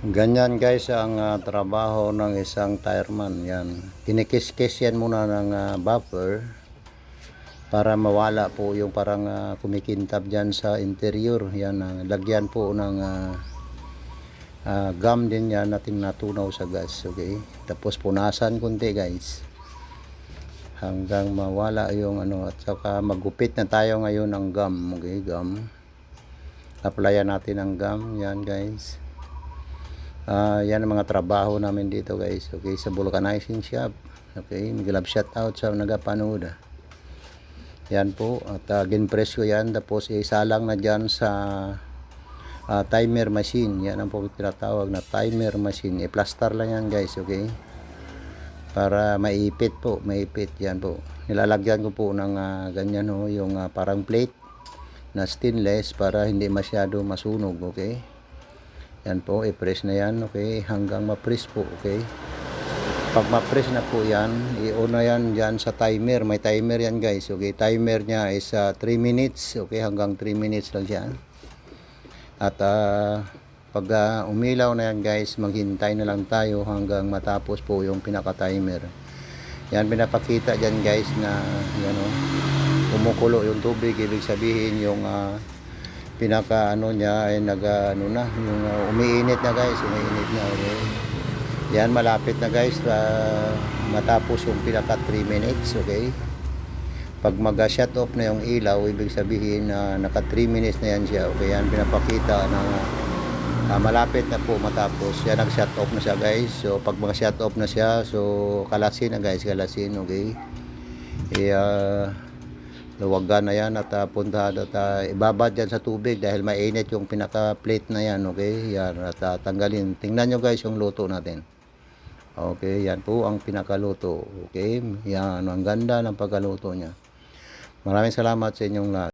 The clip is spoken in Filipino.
Ganyan guys ang trabaho ng isang tireman. Yan. Kinikis-kis yan muna ng buffer para mawala po yung parang kumikintab dyan sa interior. Yan, lagyan po ng gum din yan natin natunaw sa gas. Okay. Tapos punasan kunti guys. Hanggang mawala yung ano, at saka magupit na tayo ngayon ng gum. Okay, gum. Applyan natin ang gum. Yan guys. Yan ang mga trabaho namin dito guys. Okay, sa vulcanizing shop. Okay, mag-love shout out sa nagapanood. Yan po, at ginpress ko yan, tapos isalang na dyan sa timer machine. Yan ang po tinatawag na timer machine. I-plaster lang yan guys. Okay, para maipit po, maipit. Yan po, nilalagyan ko po ng ganyan ho, yung parang plate na stainless para hindi masyado masunog. Okay, yan po, i-press na yan. Okay, hanggang ma-press po. Okay, pag ma-press na po yan, i-on na yan dyan sa timer. May timer yan guys. Okay, timer nya is 3 minutes. Okay, hanggang 3 minutes lang siya. At pag umilaw na yan guys, maghintay na lang tayo hanggang matapos po yung pinaka-timer. Yan, pinapakita dyan guys na yan, kumukulo yung tubig. Ibig sabihin yung pinaka ano niya ay ano na, yung umiinit na guys, umiinit na. Okay, yan, malapit na guys matapos yung pinaka 3 minutes. Okay, pag mag shut off na yung ilaw, ibig sabihin naka 3 minutes na yan siya. Okay, yan pinapakita na malapit na po matapos. Yan, nag shut off na siya guys. So pag mag shut off na siya, so kalasin na guys, kalasin. Okay, luwagan na yan at punta at ibabad dyan sa tubig dahil mainit yung pinaka plate na yan. Okay, yan, at tanggalin. Tingnan nyo guys yung luto natin. Okay, yan po ang pinakaluto. Okay, yan, ang ganda ng pagkaluto nya. Maraming salamat sa inyong lahat.